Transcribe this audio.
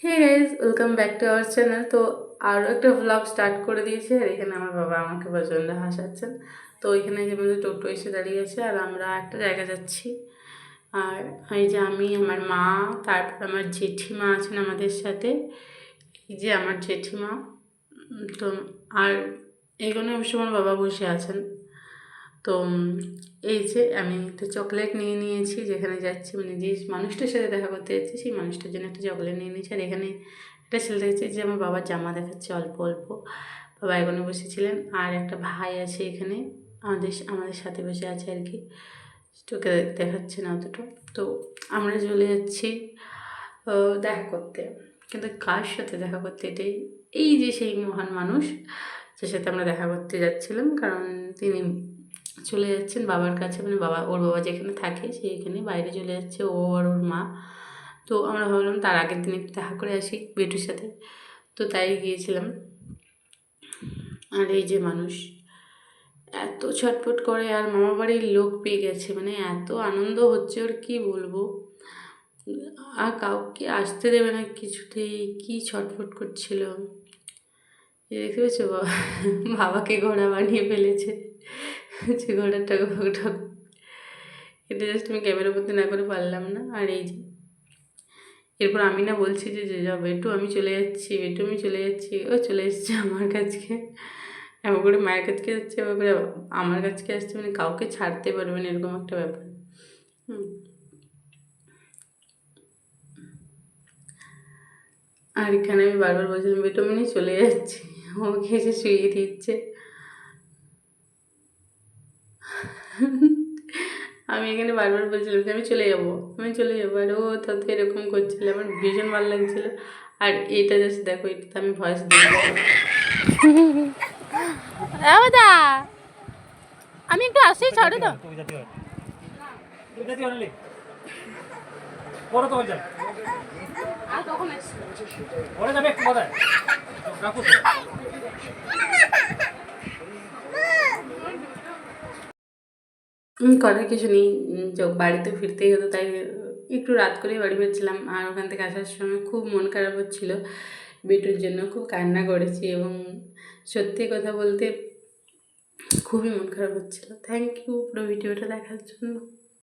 Hey guys, welcome back to our channel. তো আরও একটা ভ্লগ স্টার্ট করে দিয়েছে। আর এখানে আমার বাবা আমাকে প্রচণ্ড হাসাচ্ছেন। তো ওইখানে যে আমাদের টোটো এসে দাঁড়িয়ে আছে আর আমরা একটা জায়গা যাচ্ছি। আর এই যে আমি, আমার মা, তারপর আমার জেঠিমা আছেন আমাদের সাথে। এই যে আমার জেঠিমা। তো আর এইখানে অবশ্য আমার বাবা বসে আছেন। তো এই যে আমি একটা চকলেট নিয়ে নিয়েছি, যেখানে যাচ্ছি মানে যে মানুষটার সাথে দেখা করতে যাচ্ছি সেই মানুষটার জন্য একটা চকলেট নিয়ে নিয়েছি। আর এখানে একটা ছেলে দেখছে যে আমার বাবার জামা দেখাচ্ছে অল্প অল্প। বাবা এখানে বসেছিলেন আর একটা ভাই আছে এখানে আমাদের সাথে বসে আছে আর কি, তোকে দেখাচ্ছে না অতটা। তো আমরা চলে যাচ্ছি দেখা করতে, কিন্তু কার সাথে দেখা করতে, এটাই এই যে সেই মহান মানুষ যার সাথে আমরা দেখা করতে যাচ্ছিলাম। কারণ তিনি চলে যাচ্ছেন বাবার কাছে, মানে ওর বাবা যেখানে থাকে সেইখানে বাইরে চলে যাচ্ছে, ও আর ওর মা। তো আমরা ভাবলাম তার আগের দিন একটু দেখা করে আসি বেটুর সাথে, তো তাই গিয়েছিলাম। আর এই যে মানুষ এত ছটফট করে, আর মামা বাড়ির লোক পেয়ে গেছে, মানে এত আনন্দ হচ্ছে ওর কি বলবো। আর কাউকে আসতে দেবে না কিছুতেই, কি ছটফট করছিল। দেখতে পেয়েছো বাবাকে ঘোড়া বানিয়ে ফেলেছে, যে ঘোড়া টক টক। এটা জাস্ট আমি ক্যামেরার মধ্যে না করে পারলাম না। আর এই যে এরপর আমি না বলছি যে যে যাও বেটু আমি চলে যাচ্ছি, বেটু আমি চলে যাচ্ছি, ও চলে এসছে আমার কাছকে। এমন করে মায়ের কাছকে যাচ্ছে, এবার করে আমার কাছকে আসছে, মানে কাউকে ছাড়তে পারবে না এরকম একটা ব্যাপার। আর এখানে আমি বারবার বলছিলাম বেটু আমি চলে যাচ্ছি, আমাকে এসে শুয়ে দিচ্ছে। আমি এখানে বারবার বলছিলাম যে আমি চলে যাবো, আমি চলে যাবো, আর ও তাতে এরকম করছিল, আমার ভীষণ ভালো লাগছিলো। আর এটা জাস্ট দেখো, এটাতে আমি ভয়েস দিই। আমি একটু আসি, ছাড়ো তো। করার কিছু নেই, বাড়িতে ফিরতেই হতো, তাই একটু রাত করেই বাড়ি ফিরছিলাম। আর ওখান থেকে আসার সময় খুব মন খারাপ হচ্ছিল, বেটুর জন্য খুব কান্না করেছি, এবং সত্যি কথা বলতে খুবই মন খারাপ হচ্ছিল। থ্যাংক ইউ পুরো ভিডিওটা দেখার জন্য।